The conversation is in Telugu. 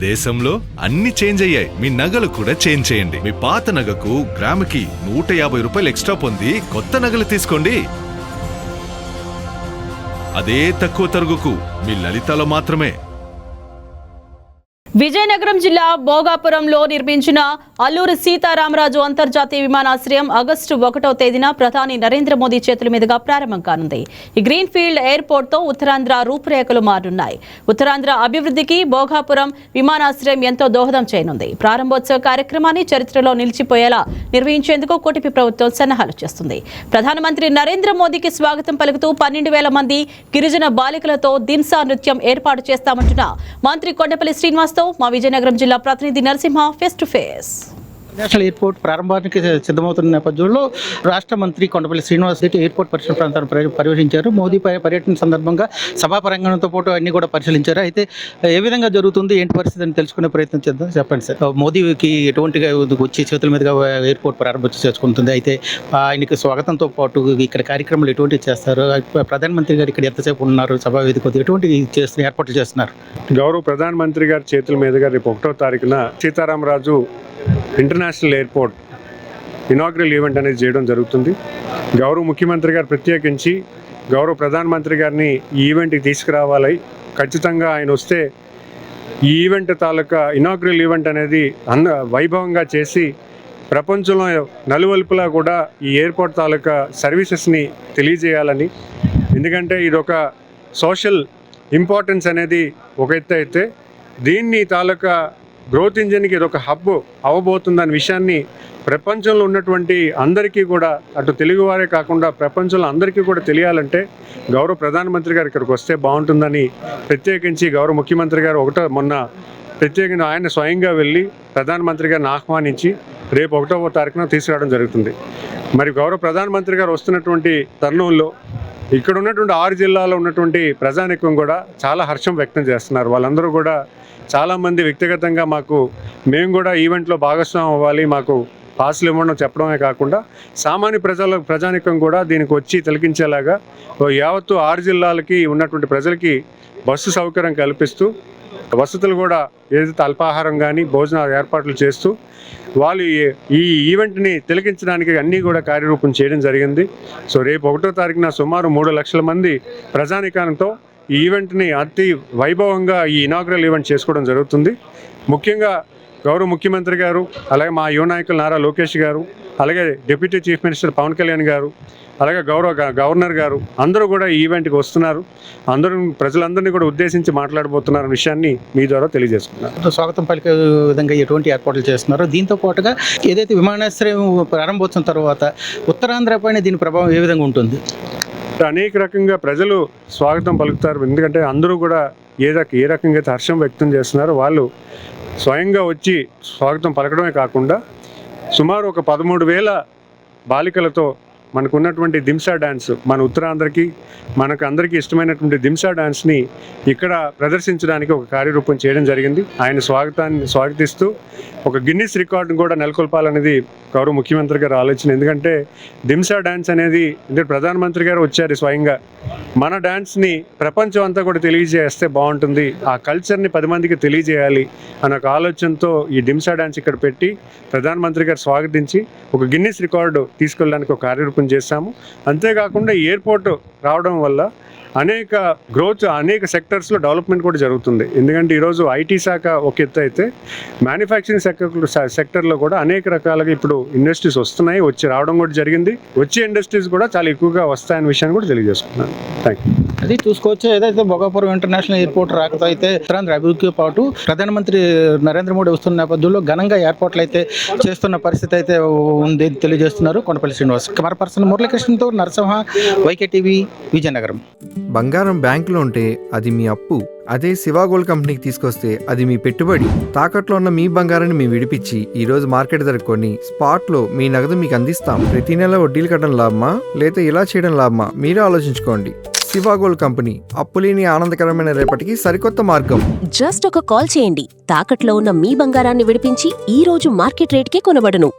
దేశంలో అన్ని చేంజ్ అయ్యాయి, మీ నగలు కూడా చేంజ్ చేయండి. మీ పాత నగకు గ్రాముకి 150 రూపాయలు ఎక్స్ట్రా పొంది కొత్త నగలు తీసుకోండి. అదే తక్కువ తరుగుకు మీ లలితలో మాత్రమే. విజయనగరం జిల్లా భోగాపురంలో నిర్మించిన అల్లూరి సీతారామరాజు అంతర్జాతీయ విమానాశ్రయం ఆగస్టు 1వ తేదీన ప్రధాని నరేంద్ర మోదీ చేతుల మీదుగా ప్రారంభం కానుంది. ఈ గ్రీన్ ఫీల్డ్ ఎయిర్పోర్ట్ తో ఉత్తరాంధ్ర రూపురేఖలు మారనున్నాయి. ఉత్తరాంధ్ర అభివృద్ధికి భోగాపురం విమానాశ్రయం ఎంతో దోహదం చేయనుంది. ప్రారంభోత్సవ కార్యక్రమాన్ని చరిత్రలో నిలిచిపోయేలా నిర్వహించేందుకు కూటమి ప్రభుత్వం సన్నాహాలు చేస్తుంది. ప్రధానమంత్రి నరేంద్ర మోదీకి స్వాగతం పలుకుతూ 12,000 మంది గిరిజన బాలికలతో దింసా నృత్యం ఏర్పాటు చేస్తామంటున్న మంత్రి కొండపల్లి శ్రీనివాస్తో మా విజయనగరం జిల్లా ప్రతినిధి Narasimha face to face. National airport ప్రారంభానికి సిద్ధమవుతున్న నేపథ్యంలో రాష్ట్ర మంత్రి కొండపల్లి శ్రీనివాస్ ఎయిర్పోర్ట్ పరిసర ప్రాంతాలను పర్యటించారు. మోదీ పర్యటన సందర్భంగా సభా ప్రాంగణంతో పాటు అన్ని కూడా పరిశీలించారు. అయితే ఏ విధంగా జరుగుతుంది, ఏంటి పరిస్థితి అని తెలుసుకునే ప్రయత్నం చేద్దాం. చెప్పండి సార్, మోదీకి ఎటువంటిగా వచ్చి చేతుల మీదుగా ఎయిర్పోర్ట్ ప్రారంభం చేసుకుంటుంది. అయితే ఆయనకి స్వాగతంతో పాటు ఇక్కడ కార్యక్రమాలు ఎటువంటి చేస్తారు, ప్రధానమంత్రి గారు ఇక్కడ ఎంతసేపు ఉన్నారు, సభా వేదిక ఎటువంటి ఏర్పాట్లు చేస్తున్నారు? గౌరవ ప్రధానమంత్రి గారి చేతుల మీదుగా రేపు 1వ తారీఖున Sitaramaraju international airport inaugural event అనేది చేయడం జరుగుతుంది. గౌరవ ముఖ్యమంత్రి గారు ప్రత్యేకించి గౌరవ ప్రధానమంత్రి గారిని ఈ ఈవెంట్కి తీసుకురావాలి, ఖచ్చితంగా ఆయన వస్తే ఈ ఈవెంట్ తాలూకా ఇనాగ్రల్ ఈవెంట్ అనేది వైభవంగా చేసి ప్రపంచంలో నలువైపులా కూడా ఈ ఎయిర్పోర్ట్ తాలూకా సర్వీసెస్ని తెలియజేయాలని. ఎందుకంటే ఇదొక సోషల్ ఇంపార్టెన్స్ అనేది ఒక ఎత్తు అయితే, దీన్ని తాలూకా గ్రోత్ ఇంజిన్కి ఇదొక హబ్ అవ్వబోతుందనే విషయాన్ని ప్రపంచంలో ఉన్నటువంటి అందరికీ కూడా, అటు తెలుగువారే కాకుండా ప్రపంచంలో అందరికీ కూడా తెలియాలంటే గౌరవ ప్రధానమంత్రి గారు ఇక్కడికి వస్తే బాగుంటుందని ప్రత్యేకించి గౌరవ ముఖ్యమంత్రి గారు మొన్న ప్రత్యేకంగా ఆయన స్వయంగా వెళ్ళి ప్రధానమంత్రి గారిని ఆహ్వానించి రేపు 1వ తారీఖున తీసుకురావడం జరుగుతుంది. మరి గౌరవ ప్రధానమంత్రి గారు వస్తున్నటువంటి తరుణంలో ఇక్కడ ఉన్నటువంటి 6 జిల్లాలో ఉన్నటువంటి ప్రజానీకం కూడా చాలా హర్షం వ్యక్తం చేస్తున్నారు. వాళ్ళందరూ కూడా చాలామంది వ్యక్తిగతంగా మేము కూడా ఈవెంట్లో భాగస్వామ్యం అవ్వాలి, మాకు పాసులు ఇవ్వడం చెప్పడమే కాకుండా సామాన్య ప్రజానీకం కూడా దీనికి వచ్చి తిలకించేలాగా యావత్తు 6 జిల్లాలకి ఉన్నటువంటి ప్రజలకి బస్సు సౌకర్యం కల్పిస్తూ, వసతులు కూడా ఏదైతే అల్పాహారం కానీ భోజనాలు ఏర్పాట్లు చేస్తూ వాళ్ళు ఈ ఈవెంట్ని తిలకించడానికి అన్నీ కూడా కార్యరూపం చేయడం జరిగింది. సో రేపు 1వ తారీఖున సుమారు 3 లక్షల మంది ప్రజానీకాంతో ఈ ఈవెంట్ని అతి వైభవంగా ఈ ఇనాగ్రల్ ఈవెంట్ చేసుకోవడం జరుగుతుంది. ముఖ్యంగా గౌరవ ముఖ్యమంత్రి గారు, అలాగే మా యువ నాయకులు నారా లోకేష్ గారు, అలాగే deputy chief minister Pawan Kalyan గారు, అలాగే గవర్నర్ గారు అందరూ కూడా ఈ ఈవెంట్కి వస్తున్నారు. ప్రజలందరినీ కూడా ఉద్దేశించి మాట్లాడబోతున్నారు విషయాన్ని మీ ద్వారా తెలియజేసుకున్నారు. స్వాగతం పలికే విధంగా ఎటువంటి ఏర్పాట్లు చేస్తున్నారు, దీంతో పాటుగా ఏదైతే విమానాశ్రయం ప్రారంభోత్సవం తర్వాత ఉత్తరాంధ్ర పైన దీని ప్రభావం ఏ విధంగా ఉంటుంది? అనేక రకంగా ప్రజలు స్వాగతం పలుకుతారు. ఎందుకంటే అందరూ కూడా ఏ రకంగా అయితే హర్షం వ్యక్తం చేస్తున్నారో వాళ్ళు స్వయంగా వచ్చి స్వాగతం పలకడమే కాకుండా సుమారు ఒక 13,000 బాలికలతో మనకున్నటువంటి దింసా డ్యాన్స్, మన ఉత్తరాంధ్రకి మనకు అందరికీ ఇష్టమైనటువంటి దింసా డ్యాన్స్ని ఇక్కడ ప్రదర్శించడానికి ఒక కార్యరూపం చేయడం జరిగింది. ఆయన స్వాగతిస్తూ ఒక గిన్నిస్ రికార్డును కూడా నెలకొల్పాలనేది గౌరవ ముఖ్యమంత్రి గారు ఆలోచన. ఎందుకంటే దింసా డ్యాన్స్ అనేది ప్రధానమంత్రి గారు వచ్చారు స్వయంగా, మన డ్యాన్స్ని ప్రపంచం అంతా కూడా తెలియజేస్తే బాగుంటుంది, ఆ కల్చర్ని 10 మందికి తెలియజేయాలి అనే ఒక ఆలోచనతో ఈ దింసా డ్యాన్స్ ఇక్కడ పెట్టి ప్రధానమంత్రి గారు స్వాగతించి ఒక గిన్నిస్ రికార్డు తీసుకెళ్ళడానికి ఒక కార్యరూపం చేశాము. అంతేకాకుండా ఈ ఎయిర్పోర్ట్ రావడం వల్ల అనేక గ్రోత్, అనేక సెక్టర్స్లో డెవలప్మెంట్ కూడా జరుగుతుంది. ఎందుకంటే ఈరోజు ఐటీ శాఖ ఒక ఎత్తు అయితే మ్యానుఫ్యాక్చరింగ్ సెక్టర్లో కూడా అనేక రకాలుగా ఇప్పుడు ఇండస్ట్రీస్ వచ్చి రావడం కూడా జరిగింది. వచ్చే ఇండస్ట్రీస్ కూడా చాలా ఎక్కువగా వస్తాయనే విషయాన్ని కూడా తెలియజేసుకున్నాను. Thank you. అది చూసుకోవచ్చు, ఏదైతే భోగాపురం ఇంటర్నేషనల్ ఎయిర్పోర్ట్ రాకతో అయితే ఉత్తరాంధ్ర అభివృద్ధితో పాటు ప్రధానమంత్రి నరేంద్ర మోడీ వస్తున్న నేపథ్యంలో ఘనంగా ఏర్పాట్లు అయితే చేస్తున్న పరిస్థితి అయితే ఉంది తెలియజేస్తున్నారు కొండపల్లి శ్రీనివాస్. కెమెరా పర్సన్ మురళీకృష్ణతో నరసింహ, వైకే టీవీ, విజయనగరం. బంగారం బ్యాంకులో ఉంటే అది మీ అప్పు, అదే శివ గోల్డ్ కంపెనీకి తీసుకొస్తే అది మీ పెట్టుబడి. తాకట్లో ఉన్న మీ బంగారాన్ని మేము విడిపించి ఈ రోజు మార్కెట్ ధర కొని స్పాట్ లో మీ నగదు మీకు అందిస్తాం. ప్రతి నెల వడ్డీలు కట్టడం లాభమా లేదా ఇలా చేయడం లాభమా మీరే ఆలోచించుకోండి. శివ గోల్డ్ కంపెనీ, అప్పులేని ఆనందకరమైన రేపటికి సరికొత్త మార్గం. జస్ట్ ఒక కాల్ చేయండి, తాకట్లో ఉన్న మీ బంగారాన్ని విడిపించి ఈ రోజు మార్కెట్ రేట్కే కొనబడును.